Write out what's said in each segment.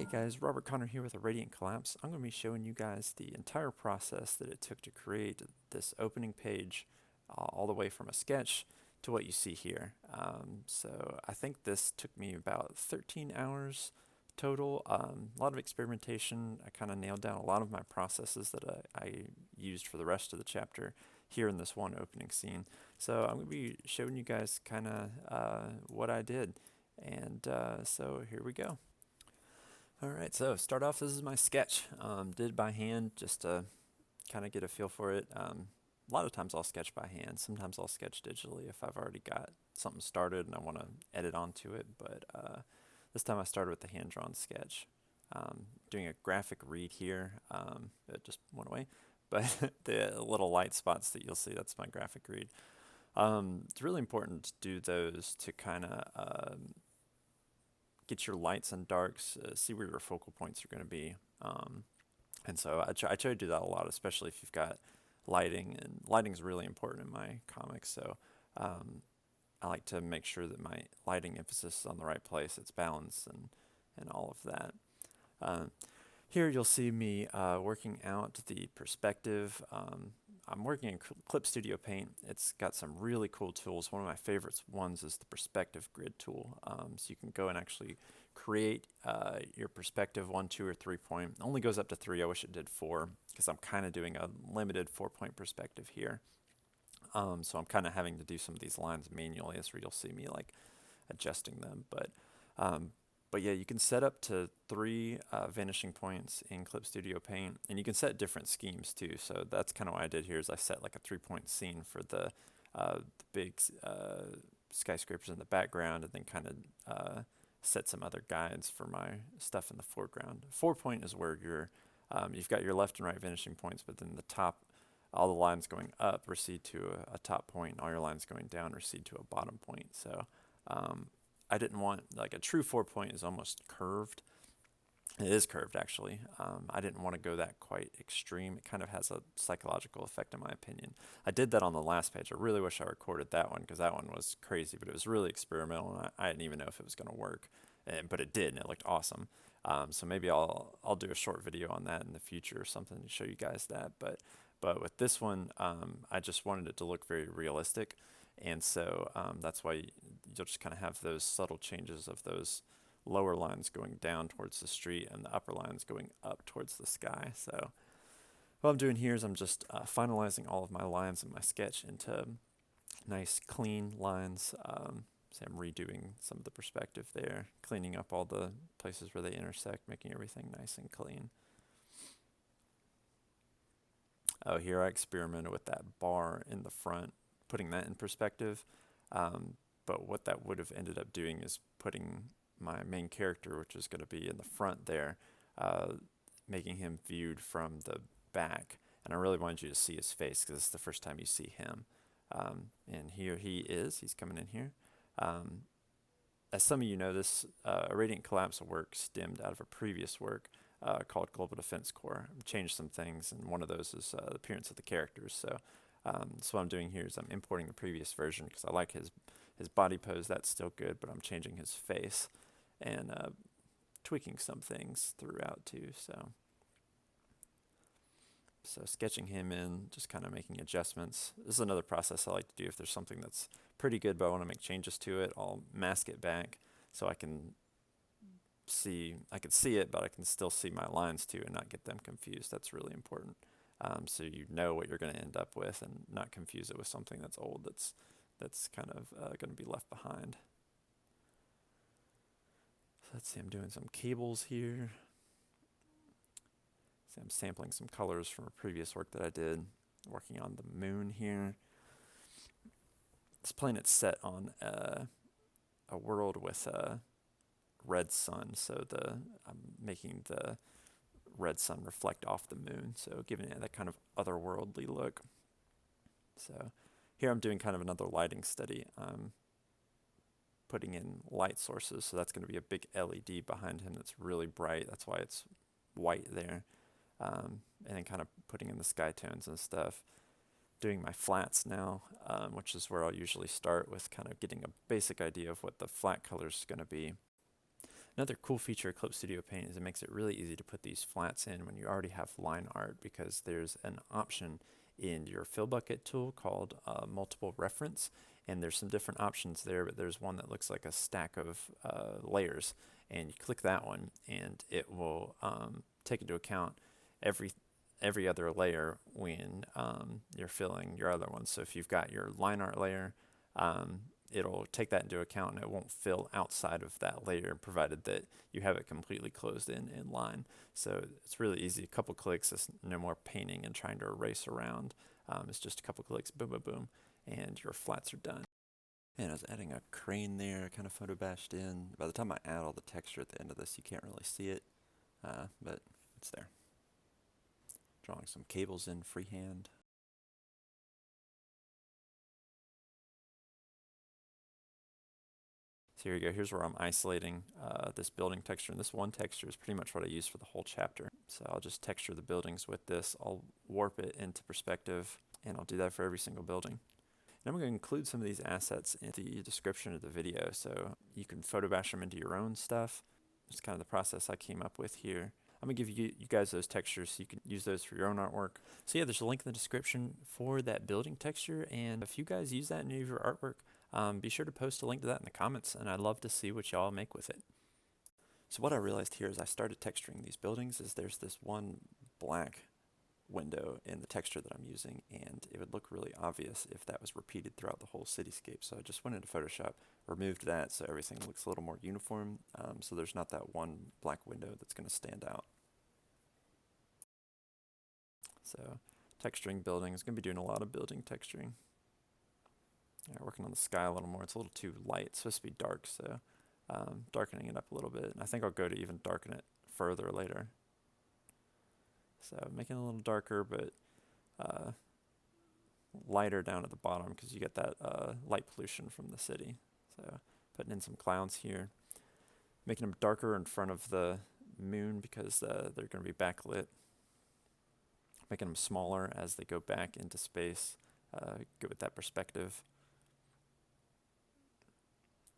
Hey guys, Robert Connor here with a Radiant Collapse. I'm going to be showing you guys the entire process that it took to create this opening page all the way from a sketch to what you see here. So I think this took me about 13 hours total. A lot of experimentation. I kind of nailed down a lot of my processes that I used for the rest of the chapter here in this one opening scene. So I'm going to be showing you guys kind of what I did. And so here we go. Alright, so start off, this is my sketch. Did by hand just to kind of get a feel for it. A lot of times I'll sketch by hand, sometimes I'll sketch digitally if I've already got something started and I want to edit onto it, but this time I started with the hand-drawn sketch. Doing a graphic read here, it just went away, but the little light spots that you'll see, that's my graphic read. It's really important to do those to kind of get your lights and darks, see where your focal points are going to be. And so I try to do that a lot, especially if you've got lighting, and lighting is really important in my comics. So I like to make sure that my lighting emphasis is on the right place, it's balanced and all of that. Here you'll see me working out the perspective. I'm working in Clip Studio Paint. It's got some really cool tools. One of my favorite ones is the perspective grid tool. So you can go and actually create your perspective 1, 2, or 3 point. It only goes up to 3. I wish it did 4 because I'm kind of doing a limited 4-point perspective here. So I'm kind of having to do some of these lines manually. That's where you'll see me like adjusting them. But yeah, you can set up to 3 vanishing points in Clip Studio Paint, and you can set different schemes too. So that's kind of what I did here is I set like a 3-point scene for the big skyscrapers in the background, and then kind of set some other guides for my stuff in the foreground. 4-point is where you've got your left and right vanishing points, but then the top, all the lines going up recede to a top point, and all your lines going down recede to a bottom point. So I didn't want, like a true 4-point is almost curved. It is curved actually. I didn't want to go that quite extreme. It kind of has a psychological effect in my opinion. I did that on the last page. I really wish I recorded that one because that one was crazy, but it was really experimental and I didn't even know if it was going to work. But it did and it looked awesome. So maybe I'll do a short video on that in the future or something to show you guys that. But with this one, I just wanted it to look very realistic. And so that's why you'll just kind of have those subtle changes of those lower lines going down towards the street and the upper lines going up towards the sky. So what I'm doing here is I'm just finalizing all of my lines in my sketch into nice clean lines. So I'm redoing some of the perspective there, cleaning up all the places where they intersect, making everything nice and clean. Oh, here I experimented with that bar in the front, putting that in perspective. But what that would have ended up doing is putting my main character, which is going to be in the front there, making him viewed from the back. And I really wanted you to see his face because it's the first time you see him. And here he is. He's coming in here. As some of you know, this Radiant Collapse work stemmed out of a previous work called Global Defense Corps. I've changed some things, and one of those is the appearance of the characters. So what I'm doing here is I'm importing the previous version because I like his body pose. That's still good, but I'm changing his face and tweaking some things throughout too. So sketching him in, just kind of making adjustments. This is another process I like to do. If there's something that's pretty good but I want to make changes to it, I'll mask it back so I can see it, but I can still see my lines too and not get them confused. That's really important. So you know what you're going to end up with and not confuse it with something that's old that's kind of going to be left behind. So let's see, I'm doing some cables here. See, I'm sampling some colors from a previous work that I did, working on the moon here. This planet's set on a world with a red sun, so I'm making the red sun reflect off the moon, so giving it that kind of otherworldly look. So here I'm doing kind of another lighting study. I'm putting in light sources, so that's going to be a big LED behind him that's really bright. That's why it's white there. And then kind of putting in the sky tones and stuff. Doing my flats now, which is where I'll usually start with kind of getting a basic idea of what the flat color is going to be. Another cool feature of Clip Studio Paint is it makes it really easy to put these flats in when you already have line art, because there's an option in your fill bucket tool called multiple reference, and there's some different options there, but there's one that looks like a stack of layers, and you click that one and it will take into account every other layer when you're filling your other ones. So if you've got your line art layer, it'll take that into account and it won't fill outside of that layer, provided that you have it completely closed in line. So it's really easy. A couple clicks, it's no more painting and trying to erase around. It's just a couple clicks, boom, boom, boom, and your flats are done. And I was adding a crane there, kind of photo bashed in. By the time I add all the texture at the end of this, you can't really see it, but it's there. Drawing some cables in freehand. So here you go. Here's where I'm isolating this building texture, and this one texture is pretty much what I use for the whole chapter. So I'll just texture the buildings with this. I'll warp it into perspective, and I'll do that for every single building. And I'm going to include some of these assets in the description of the video, so you can photo bash them into your own stuff. It's kind of the process I came up with here. I'm going to give you guys those textures so you can use those for your own artwork. So yeah, there's a link in the description for that building texture, and if you guys use that in any of your artwork, be sure to post a link to that in the comments, and I'd love to see what y'all make with it. So what I realized here as I started texturing these buildings is there's this one black window in the texture that I'm using, and it would look really obvious if that was repeated throughout the whole cityscape. So I just went into Photoshop, removed that so everything looks a little more uniform, so there's not that one black window that's going to stand out. So texturing buildings, going to be doing a lot of building texturing. Yeah, working on the sky a little more. It's a little too light. It's supposed to be dark, so darkening it up a little bit. And I think I'll go to even darken it further later. So making it a little darker, but lighter down at the bottom because you get that light pollution from the city. So putting in some clouds here. Making them darker in front of the moon because they're going to be backlit. Making them smaller as they go back into space. Go with that perspective.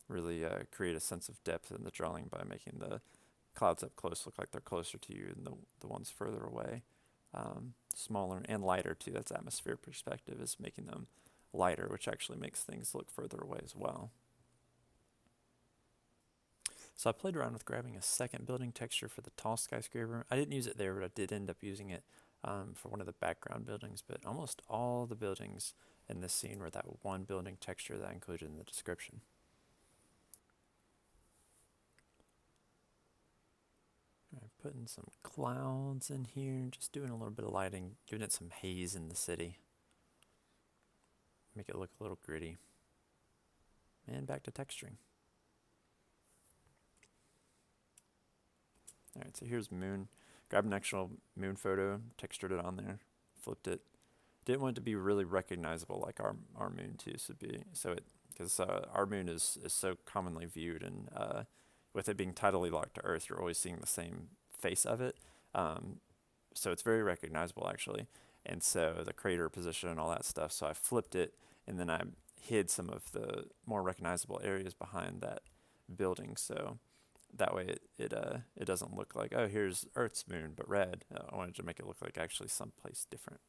Really create a sense of depth in the drawing by making the clouds up close look like they're closer to you than the ones further away. Smaller and lighter too. That's atmosphere perspective, is making them lighter, which actually makes things look further away as well. So I played around with grabbing a second building texture for the tall skyscraper. I didn't use it there, but I did end up using it for one of the background buildings. But almost all the buildings in this scene were that one building texture that I included in the description. Putting some clouds in here, just doing a little bit of lighting, giving it some haze in the city. Make it look a little gritty. And back to texturing. Alright, so here's moon. Grabbed an actual moon photo, textured it on there, flipped it. Didn't want it to be really recognizable like our moon too, because our moon is so commonly viewed, and with it being tidally locked to Earth, you're always seeing the same face of it, so it's very recognizable actually, and so the crater position and all that stuff. So I flipped it, and then I hid some of the more recognizable areas behind that building, so that way it doesn't look like, oh, here's Earth's moon but red. I wanted to make it look like actually someplace different.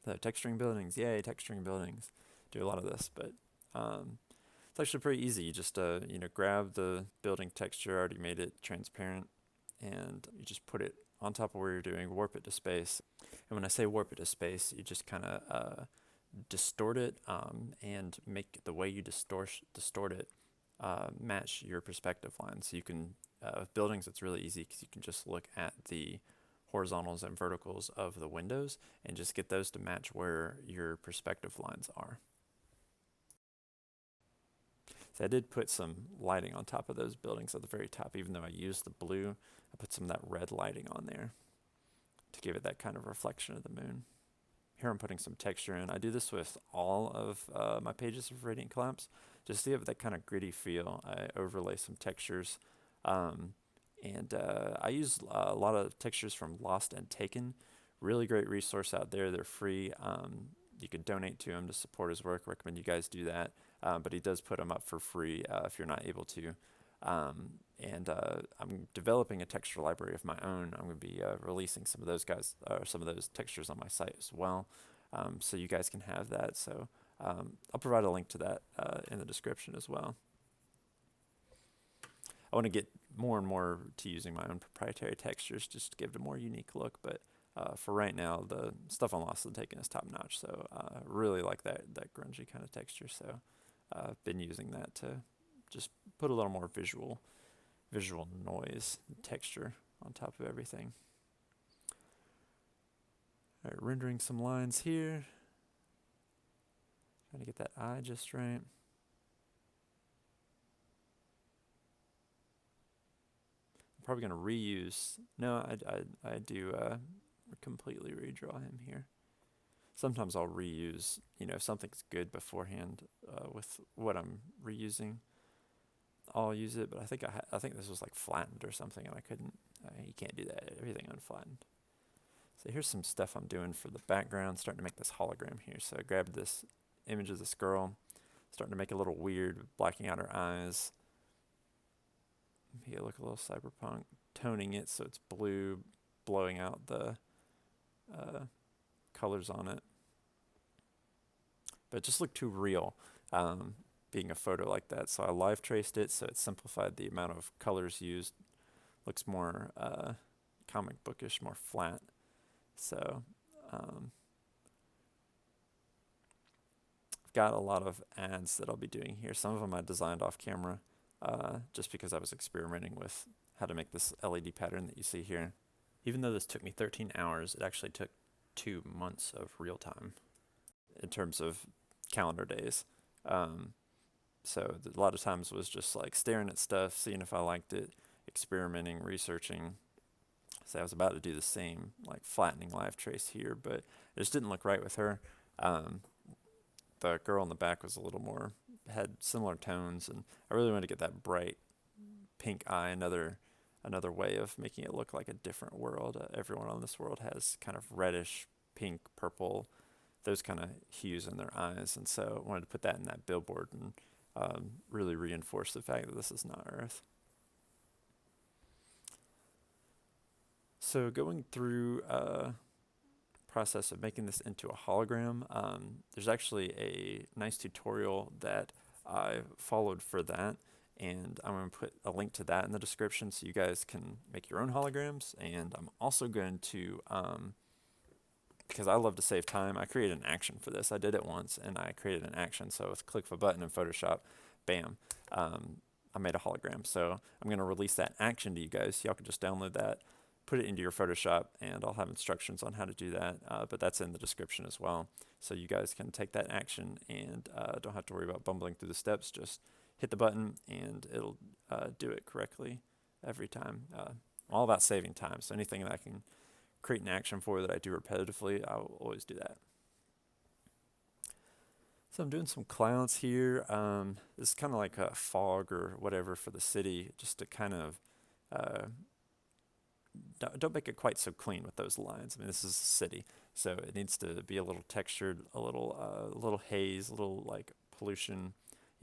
So texturing buildings, yay, texturing buildings. Do a lot of this, but it's actually pretty easy. You just grab the building texture, already made it transparent, and you just put it on top of where you're doing, warp it to space. And when I say warp it to space, you just kind of distort it and make the way you distort it match your perspective line. So you can, with buildings, it's really easy because you can just look at the horizontals and verticals of the windows and just get those to match where your perspective lines are. So I did put some lighting on top of those buildings at the very top. Even though I used the blue, I put some of that red lighting on there to give it that kind of reflection of the moon. Here I'm putting some texture in. I do this with all of my pages of Radiant Collapse, just to give it that kind of gritty feel. I overlay some textures, and I use a lot of textures from Lost and Taken. Really great resource out there. They're free. you could donate to him to support his work. Recommend you guys do that. But he does put them up for free if you're not able to. I'm developing a texture library of my own. I'm going to be releasing some of those some of those textures on my site as well, so you guys can have that. So I'll provide a link to that in the description as well. I want to get more and more to using my own proprietary textures just to give it a more unique look, but for right now, the stuff on Lost and Taken is top notch, so really like that grungy kind of texture, so I've been using that to just put a little more visual noise and texture on top of everything. All right, rendering some lines here. Trying to get that eye just right. I'm probably going to reuse. No, I do completely redraw him here. Sometimes I'll reuse, if something's good beforehand with what I'm reusing, I'll use it. But I think this was like flattened or something, and I couldn't. You can't do that. Everything unflattened. So here's some stuff I'm doing for the background. Starting to make this hologram here. So I grabbed this image of this girl, starting to make it a little weird, blacking out her eyes. Make it look a little cyberpunk. Toning it so it's blue, blowing out the colors on it. But it just looked too real, being a photo like that. So I live traced it, so it simplified the amount of colors used. Looks more comic bookish, more flat. So I've got a lot of ads that I'll be doing here. Some of them I designed off camera, just because I was experimenting with how to make this LED pattern that you see here. Even though this took me 13 hours, it actually took 2 months of real time in terms of calendar days. So a lot of times was just like staring at stuff, seeing if I liked it, experimenting, researching. So I was about to do the same, like flattening live trace here, but it just didn't look right with her. The girl in the back was a little more, had similar tones, and I really wanted to get that bright pink eye, another way of making it look like a different world. Everyone on this world has kind of reddish, pink, purple, those kind of hues in their eyes, and so I wanted to put that in that billboard and really reinforce the fact that this is not Earth. So going through process of making this into a hologram, there's actually a nice tutorial that I followed for that, and I'm going to put a link to that in the description so you guys can make your own holograms. And I'm also going to, because I love to save time, I created an action for this. I did it once, and I created an action, so with click of a button in Photoshop, bam, I made a hologram. So I'm going to release that action to you guys. Y'all can just download that, put it into your Photoshop, and I'll have instructions on how to do that, but that's in the description as well. So you guys can take that action and don't have to worry about bumbling through the steps. Just hit the button and it'll do it correctly every time. All about saving time, so anything that I can create an action for that I do repetitively, I will always do that. So I'm doing some clouds here. This is kind of like a fog or whatever for the city, just to kind of don't make it quite so clean with those lines. I mean, this is a city, so it needs to be a little textured, a little haze, a little like pollution,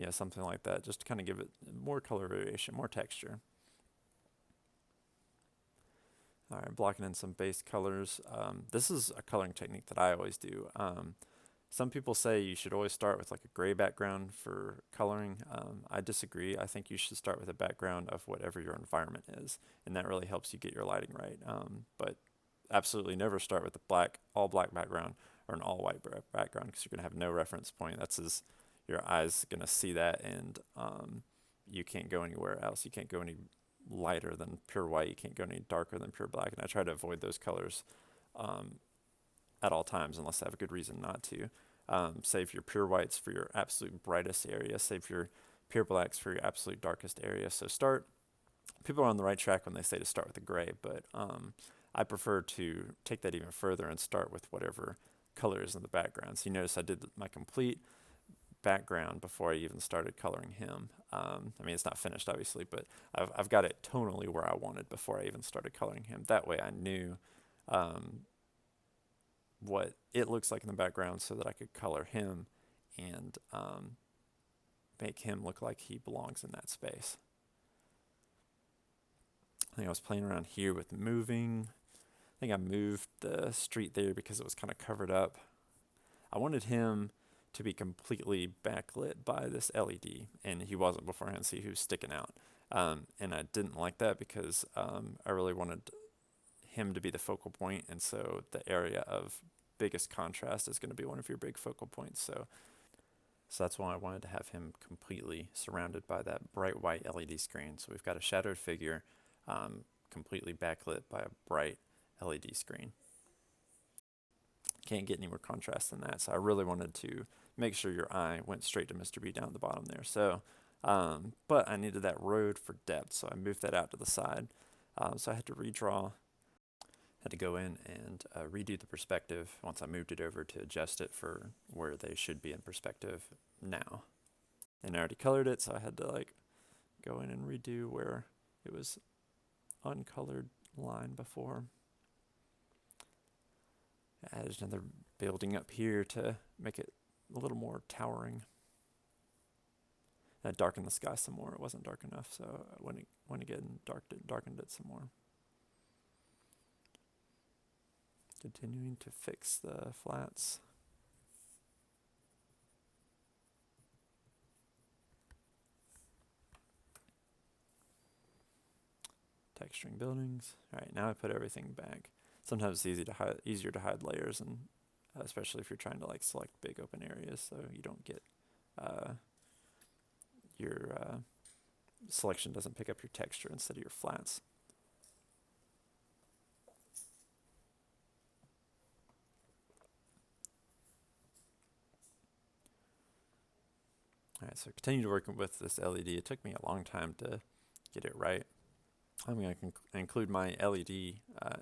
something like that, just to kind of give it more color variation, more texture. All right, blocking in some base colors. This is a coloring technique that I always do. Some people say you should always start with like a gray background for coloring. I disagree. I think you should start with a background of whatever your environment is, and that really helps you get your lighting right. But absolutely never start with a all black background or an all white background, because you're gonna have no reference point. That's your eyes gonna see that, and you can't go anywhere else. You can't go any lighter than pure white. You can't go any darker than pure black, and I try to avoid those colors at all times unless I have a good reason not to. Save your pure whites for your absolute brightest area. Save your pure blacks for your absolute darkest area. So people are on the right track when they say to start with a gray, but I prefer to take that even further and start with whatever color is in the background. So you notice I did my complete background before I even started coloring him. I mean, it's not finished obviously, but I've got it tonally where I wanted before I even started coloring him. That way I knew what it looks like in the background so that I could color him and make him look like he belongs in that space. I think I was playing around here with moving. I think I moved the street there because it was kind of covered up. I wanted him to be completely backlit by this LED, and he wasn't beforehand, so he was sticking out. And I didn't like that because I really wanted him to be the focal point, and so the area of biggest contrast is going to be one of your big focal points. So that's why I wanted to have him completely surrounded by that bright white LED screen. So we've got a shadowed figure completely backlit by a bright LED screen. Can't get any more contrast than that. So I really wanted to make sure your eye went straight to Mr. B down at the bottom there. So, but I needed that road for depth, so I moved that out to the side. So I had to redraw, had to go in and redo the perspective once I moved it over to adjust it for where they should be in perspective now. And I already colored it, so I had to like go in and redo where it was uncolored line before. I added another building up here to make it a little more towering. I darkened the sky some more. It wasn't dark enough, so I went again and darkened it some more. Continuing to fix the flats. Texturing buildings. All right, now I put everything back. Sometimes it's easier to hide layers, and especially if you're trying to like select big open areas, so you don't get your selection doesn't pick up your texture instead of your flats. All right, so continue working with this LED. It took me a long time to get it right. I'm going to include my LED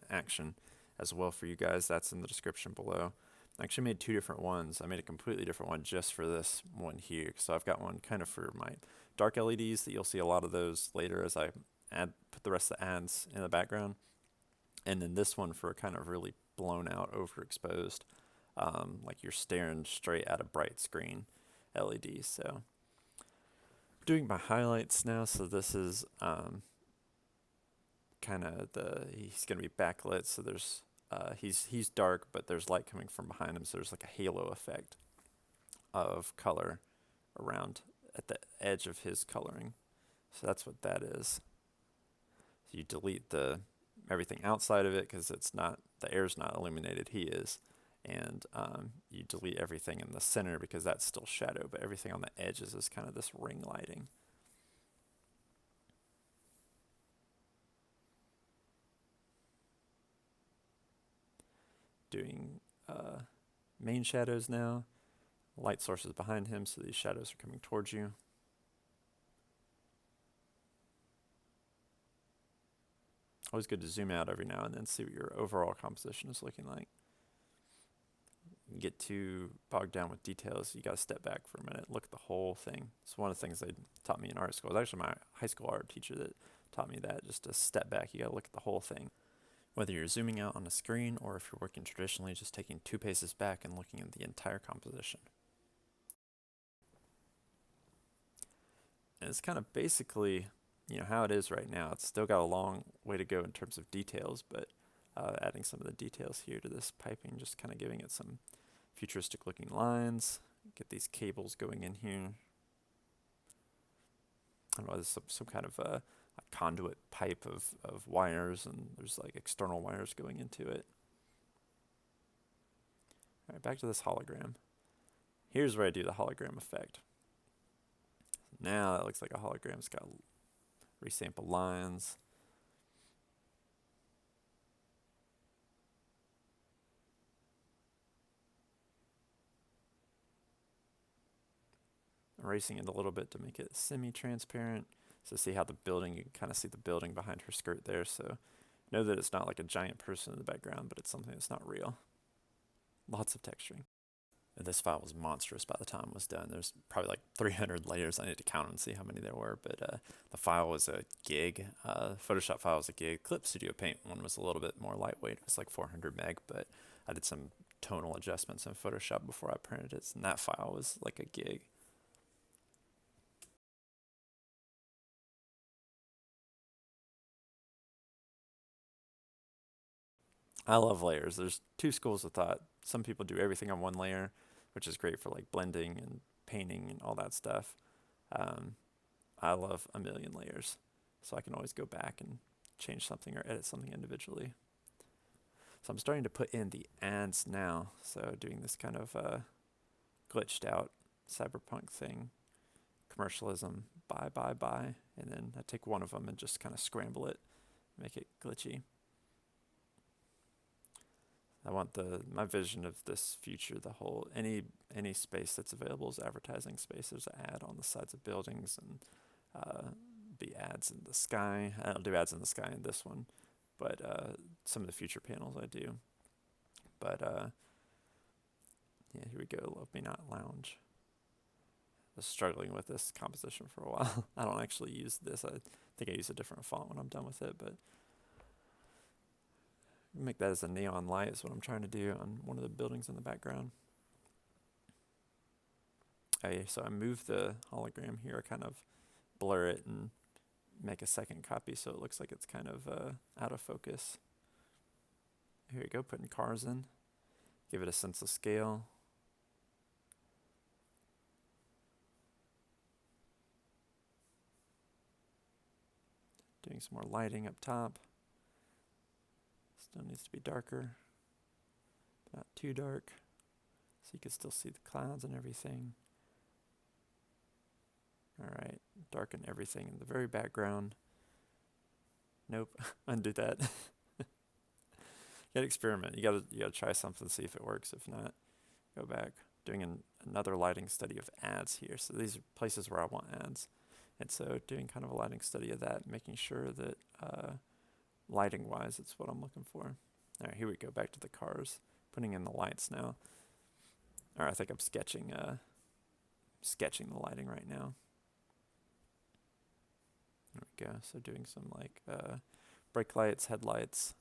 action as well for you guys. That's in the description below. I actually made two different ones. I made a completely different one just for this one here. So I've got one kind of for my dark LEDs that you'll see a lot of those later as I put the rest of the ads in the background. And then this one for kind of really blown out, overexposed, like you're staring straight at a bright screen LED. So doing my highlights now. So this is kind of he's going to be backlit, so there's he's dark, but there's light coming from behind him, so there's like a halo effect of color around at the edge of his coloring. So that's what that is. So you delete everything outside of it because it's not, the air's not illuminated, he is, and you delete everything in the center because that's still shadow, but everything on the edges is kind of this ring lighting. Doing main shadows now. Light sources behind him, so these shadows are coming towards you. Always good to zoom out every now and then, see what your overall composition is looking like. You get too bogged down with details, you got to step back for a minute, look at the whole thing. It's one of the things they taught me in art school. It was actually my high school art teacher that taught me that, just to step back, you got to look at the whole thing. Whether you're zooming out on a screen or if you're working traditionally, just taking 2 paces back and looking at the entire composition. And it's kind of basically, how it is right now. It's still got a long way to go in terms of details, but adding some of the details here to this piping, just kind of giving it some futuristic looking lines. Get these cables going in here. I don't know, there's some kind of a conduit pipe of wires, and there's like external wires going into it. All right, back to this hologram. Here's where I do the hologram effect. Now that looks like a hologram. It's got resample lines. Erasing it a little bit to make it semi-transparent. So see how the building, you can kind of see the building behind her skirt there. So know that it's not like a giant person in the background, but it's something that's not real. Lots of texturing. This file was monstrous by the time it was done. There's probably like 300 layers. I need to count and see how many there were, but the file was a gig. Photoshop file was a gig. Clip Studio Paint one was a little bit more lightweight. It was like 400 meg, but I did some tonal adjustments in Photoshop before I printed it, and that file was like a gig. I love layers. There's two schools of thought. Some people do everything on one layer, which is great for like blending and painting and all that stuff. Um, I love a million layers, so I can always go back and change something or edit something individually. So I'm starting to put in the ads now. So doing this kind of glitched out cyberpunk thing, commercialism, buy, and then I take one of them and just kind of scramble it, make it glitchy. I want my vision of this future, the whole, any space that's available is advertising space. There's an ad on the sides of buildings and be ads in the sky. I don't do ads in the sky in this one, but some of the future panels I do. But yeah, here we go, Love Me Not Lounge. I was struggling with this composition for a while. I don't actually use this. I think I use a different font when I'm done with it, but make that as a neon light is what I'm trying to do on one of the buildings in the background. Okay, so I move the hologram here. I kind of blur it and make a second copy so it looks like it's kind of out of focus. Here we go, putting cars in. Give it a sense of scale. Doing some more lighting up top. Still needs to be darker, but not too dark, so you can still see the clouds and everything. All right, darken everything in the very background. Nope, undo that. You gotta experiment. You gotta try something, see if it works. If not, go back. Doing another lighting study of ads here. So these are places where I want ads, and so doing kind of a lighting study of that, making sure that lighting-wise, it's what I'm looking for. All right, here we go, back to the cars. Putting in the lights now. All right, I think I'm sketching the lighting right now. There we go, so doing some like brake lights, headlights.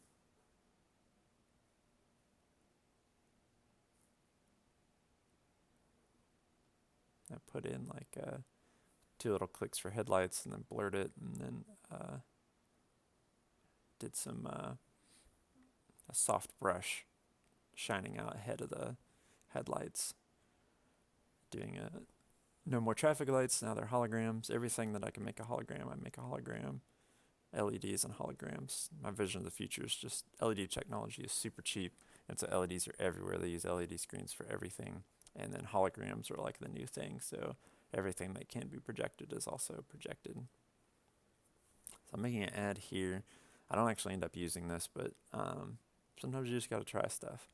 I put in like 2 little clicks for headlights and then blurred it, and then did some a soft brush shining out ahead of the headlights. Doing no more traffic lights, now they're holograms. Everything that I can make a hologram, I make a hologram. LEDs and holograms. My vision of the future is just LED technology is super cheap, and so LEDs are everywhere. They use LED screens for everything, and then holograms are like the new thing, so everything that can be projected is also projected. So I'm making an ad here. I don't actually end up using this, but sometimes you just gotta try stuff.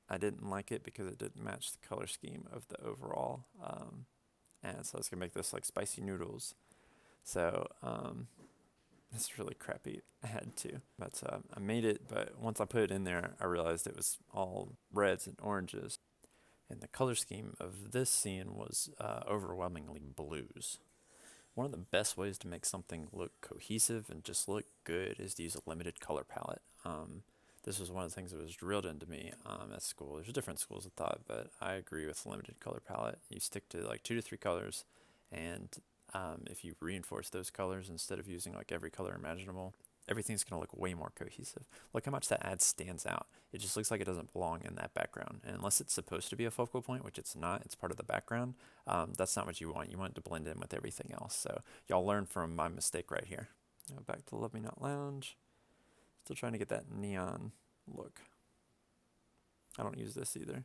I didn't like it because it didn't match the color scheme of the overall ad, so I was gonna make this like spicy noodles. So it's really crappy ad too. But I made it, but once I put it in there, I realized it was all reds and oranges. And the color scheme of this scene was overwhelmingly blues. One of the best ways to make something look cohesive and just look good is to use a limited color palette. This was one of the things that was drilled into me at school. There's different schools of thought, but I agree with limited color palette. You stick to like 2 to 3 colors, and if you reinforce those colors instead of using like every color imaginable, everything's going to look way more cohesive. Look how much that ad stands out. It just looks like it doesn't belong in that background. And unless it's supposed to be a focal point, which it's not, it's part of the background, that's not what you want. You want it to blend in with everything else. So y'all learn from my mistake right here. Go back to Love Me Not Lounge. Still trying to get that neon look. I don't use this either.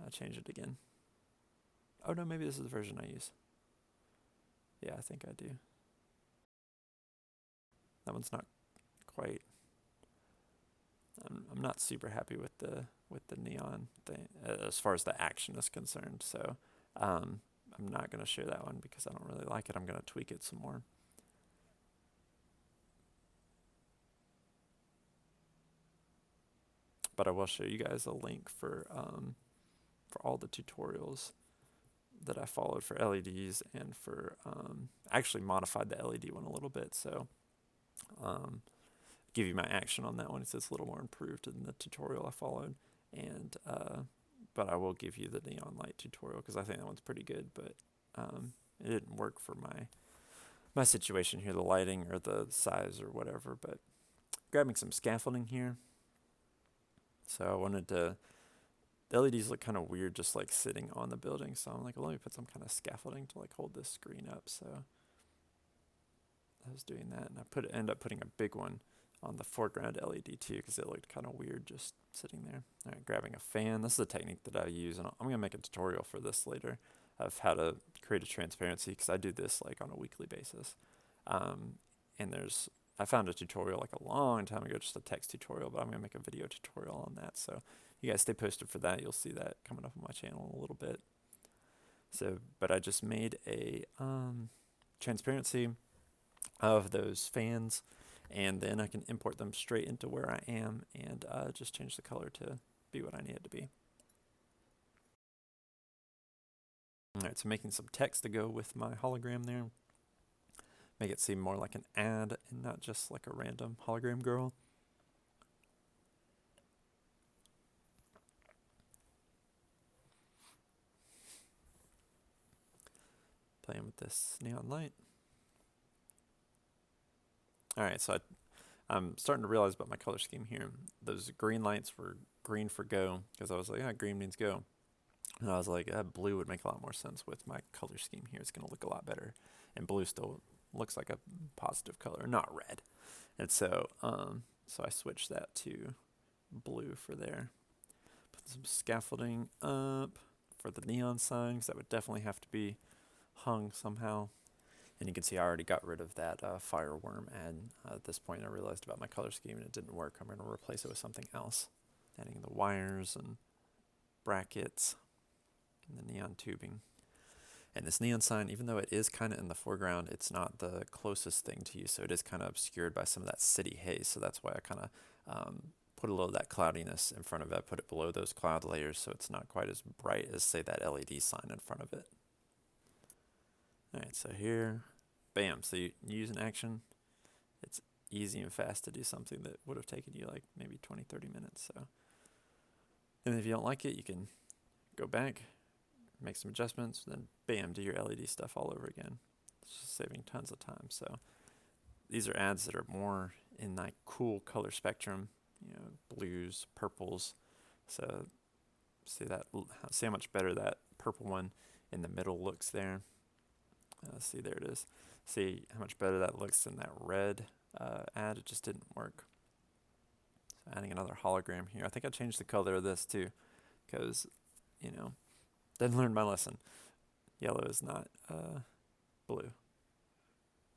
I'll change it again. Oh no, maybe this is the version I use. Yeah, I think I do. That one's not quite. I'm not super happy with the neon thing as far as the action is concerned. So I'm not gonna share that one because I don't really like it. I'm gonna tweak it some more. But I will show you guys a link for all the tutorials that I followed for LEDs and for actually modified the LED one a little bit. So give you my action on that one. It's a little more improved than the tutorial I followed. And but I will give you the neon light tutorial because I think that one's pretty good, but it didn't work for my situation here, the lighting or the size or whatever. But grabbing some scaffolding here. So I wanted to, the LEDs look kind of weird just like sitting on the building, so I'm like, well, let me put some kind of scaffolding to like hold this screen up. So I was doing that, and I end up putting a big one on the foreground LED too, because it looked kind of weird just sitting there. All right, grabbing a fan. This is a technique that I use, and I'm gonna make a tutorial for this later of how to create a transparency, because I do this like on a weekly basis. And I found a tutorial like a long time ago, just a text tutorial, but I'm gonna make a video tutorial on that. So you guys stay posted for that. You'll see that coming up on my channel in a little bit. So, but I just made a transparency of those fans, and then I can import them straight into where I am and just change the color to be what I need it to be. Alright, so making some text to go with my hologram there. Make it seem more like an ad and not just like a random hologram girl. Playing with this neon light. Alright, so I'm starting to realize about my color scheme here. Those green lights were green for go, because I was like, green means go. And I was like, blue would make a lot more sense with my color scheme here. It's going to look a lot better. And blue still looks like a positive color, not red. And so, so I switched that to blue for there. Put some scaffolding up for the neon sign, because that would definitely have to be hung somehow. And you can see I already got rid of that fireworm ad. At this point I realized about my color scheme and it didn't work. I'm going to replace it with something else. Adding the wires and brackets and the neon tubing. And this neon sign, even though it is kind of in the foreground, it's not the closest thing to you, so it is kind of obscured by some of that city haze. So that's why I kind of put a little of that cloudiness in front of it. I put it below those cloud layers so it's not quite as bright as, say, that LED sign in front of it. Alright, so here, bam, so you use an action. It's easy and fast to do something that would have taken you like maybe 20-30 minutes. So, and if you don't like it, you can go back, make some adjustments, then bam, do your LED stuff all over again. It's just saving tons of time. So these are ads that are more in that cool color spectrum, you know, blues, purples. So see how much better that purple one in the middle looks there. See, there it is. See how much better that looks than that red ad. It just didn't work. So adding another hologram here. I think I changed the color of this too, because, you know, didn't learn my lesson. Yellow is not blue.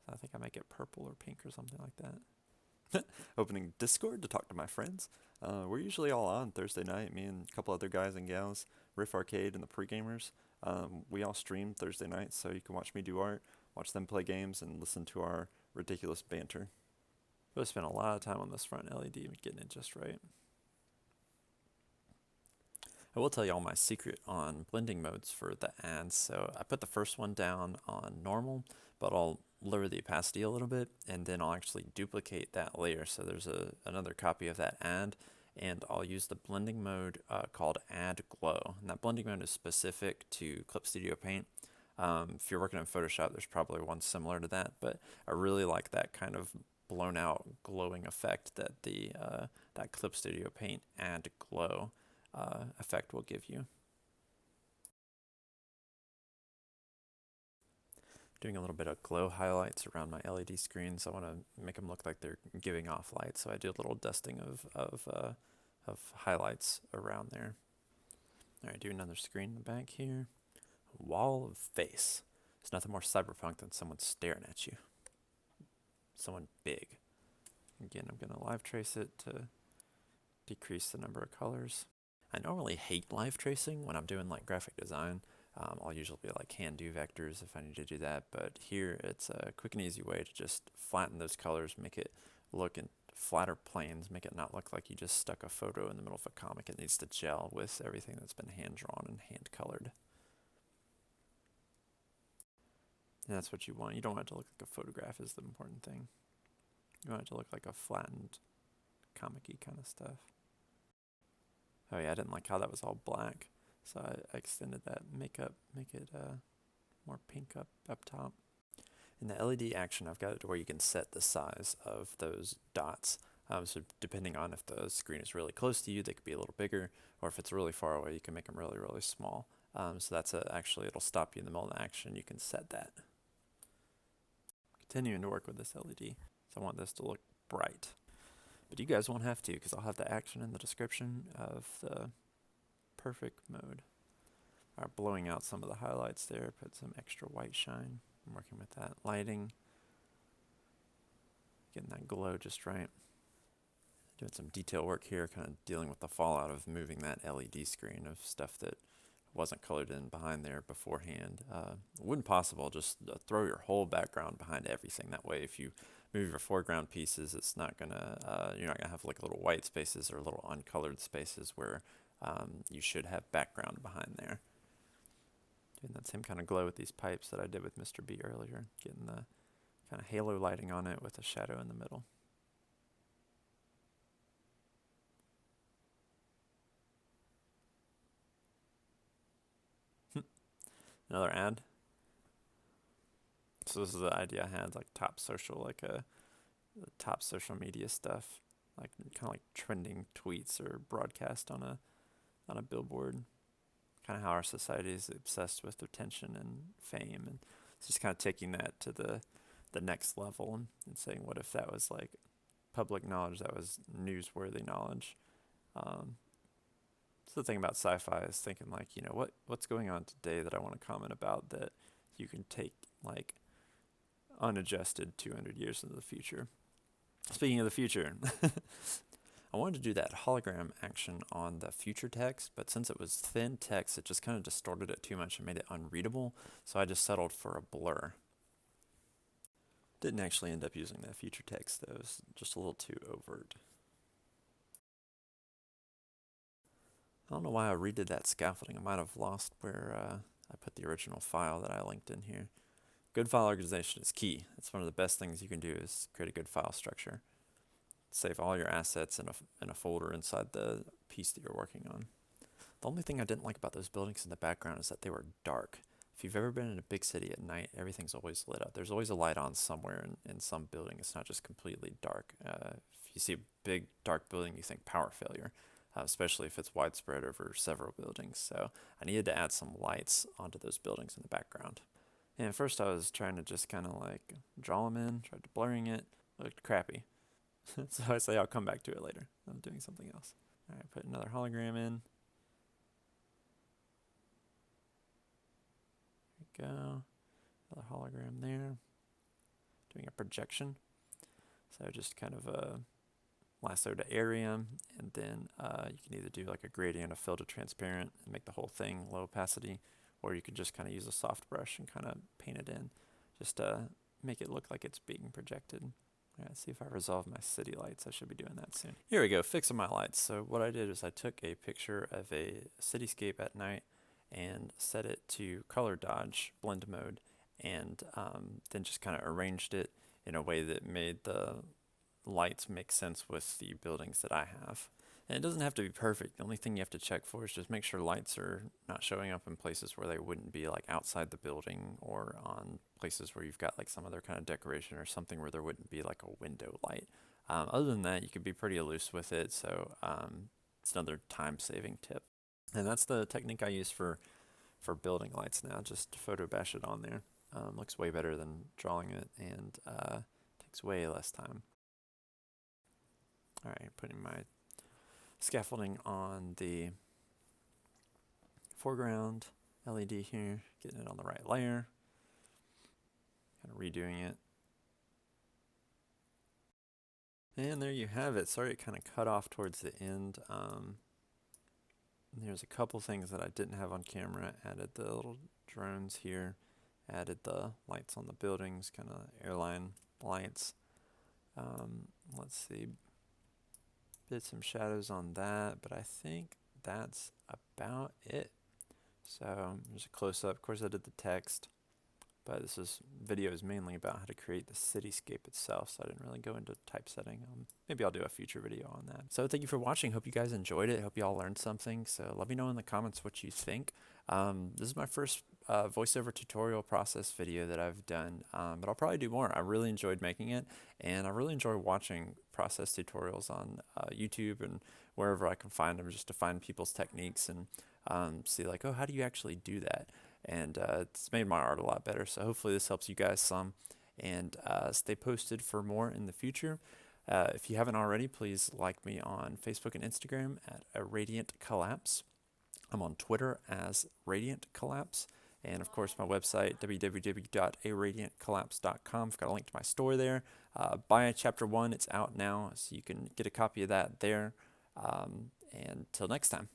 So I think I might get purple or pink or something like that. Opening Discord to talk to my friends. We're usually all on Thursday night, me and a couple other guys and gals, Riff Arcade and the pre-gamers. We all stream Thursday nights, so you can watch me do art, watch them play games, and listen to our ridiculous banter. But I spent a lot of time on this front LED getting it just right. I will tell you all my secret on blending modes for the ads. So I put the first one down on normal, but I'll lower the opacity a little bit, and then I'll actually duplicate that layer. So there's another copy of that ad, and I'll use the blending mode called Add Glow. And that blending mode is specific to Clip Studio Paint. If you're working in Photoshop, there's probably one similar to that, but I really like that kind of blown out glowing effect that that Clip Studio Paint Add Glow effect will give you. Doing a little bit of glow highlights around my LED screens. I want to make them look like they're giving off light, so I do a little dusting of highlights around there. All right, do another screen in the back here. Wall of face. There's nothing more cyberpunk than someone staring at you. Someone big. Again, I'm going to live trace it to decrease the number of colors. I normally hate live tracing when I'm doing like graphic design. I'll usually be like hand do vectors if I need to do that, but here it's a quick and easy way to just flatten those colors, make it look in flatter planes, make it not look like you just stuck a photo in the middle of a comic. It needs to gel with everything that's been hand drawn and hand colored. And that's what you want. You don't want it to look like a photograph is the important thing. You want it to look like a flattened comic-y kind of stuff. Oh yeah, I didn't like how that was all black, so I extended that make it more pink up top. In the LED action, I've got it to where you can set the size of those dots. So depending on if the screen is really close to you, they could be a little bigger, or if it's really far away, you can make them really, really small. So that's actually, it'll stop you in the middle of the action. You can set that. Continuing to work with this LED. So I want this to look bright. But you guys won't have to, because I'll have the action in the description of the perfect mode. Alright, blowing out some of the highlights there, put some extra white shine. I'm working with that lighting. Getting that glow just right. Doing some detail work here, kind of dealing with the fallout of moving that LED screen of stuff that wasn't colored in behind there beforehand. It wouldn't possible, just throw your whole background behind everything. That way, if you move your foreground pieces, it's not gonna, you're not gonna have like little white spaces or little uncolored spaces where you should have background behind there. Doing that same kind of glow with these pipes that I did with Mr. B earlier, getting the kind of halo lighting on it with a shadow in the middle. Another ad. So this is the idea I had, like top social, like the top social media stuff, like kind of like trending tweets or broadcast on a billboard. Kind of how our society is obsessed with attention and fame, and it's just kind of taking that to the next level and saying, what if that was like public knowledge, that was newsworthy knowledge. So the thing about sci-fi is thinking like, you know, what's going on today that I want to comment about that you can take like unadjusted 200 years into the future. Speaking of the future, I wanted to do that hologram action on the future text, but since it was thin text, it just kind of distorted it too much and made it unreadable, so I just settled for a blur. Didn't actually end up using that future text, though. It was just a little too overt. I don't know why I redid that scaffolding. I might have lost where I put the original file that I linked in here. Good file organization is key. It's one of the best things you can do is create a good file structure. Save all your assets in a folder inside the piece that you're working on. The only thing I didn't like about those buildings in the background is that they were dark. If you've ever been in a big city at night, everything's always lit up. There's always a light on somewhere in some building. It's not just completely dark. If you see a big dark building, you think power failure, especially if it's widespread over several buildings. So I needed to add some lights onto those buildings in the background. And at first I was trying to just kind of like draw them in, tried to blurring it, looked crappy. So I say I'll come back to it later. I'm doing something else. All right, put another hologram in. There we go. Another hologram there. Doing a projection. So just kind of lasso to area, and then you can either do like a gradient, a fill to transparent, and make the whole thing low opacity, or you could just kind of use a soft brush and kind of paint it in, just to make it look like it's being projected. All right, let's see if I resolve my city lights. I should be doing that soon. Here we go, fixing my lights. So what I did is I took a picture of a cityscape at night and set it to color dodge blend mode, and then just kind of arranged it in a way that made the lights make sense with the buildings that I have. And it doesn't have to be perfect. The only thing you have to check for is just make sure lights are not showing up in places where they wouldn't be, like outside the building or on places where you've got like some other kind of decoration or something where there wouldn't be like a window light. Other than that, you can be pretty loose with it, so it's another time-saving tip. And that's the technique I use for building lights now, just photo bash it on there. Looks way better than drawing it, and takes way less time. All right, putting my scaffolding on the foreground LED here, getting it on the right layer, kind of redoing it. And there you have it. Sorry it kind of cut off towards the end. There's a couple things that I didn't have on camera. Added the little drones here, added the lights on the buildings, kind of airline lights. Let's see. Did some shadows on that, but I think that's about it. So there's a close-up. Of course, I did the text, but this video is mainly about how to create the cityscape itself, so I didn't really go into typesetting. Maybe I'll do a future video on that. So thank you for watching. Hope you guys enjoyed it. Hope you all learned something. So let me know in the comments what you think. This is my first voiceover tutorial process video that I've done, but I'll probably do more. I really enjoyed making it, and I really enjoy watching process tutorials on YouTube and wherever I can find them, just to find people's techniques and see like, oh, how do you actually do that? And it's made my art a lot better, so hopefully this helps you guys some, and stay posted for more in the future. If you haven't already, please like me on Facebook and Instagram at A Radiant Collapse. I'm on Twitter as Radiant Collapse, and of course my website, www.aradiantcollapse.com. I've got a link to my store there. Buy Chapter 1, it's out now, so you can get a copy of that there. And till next time.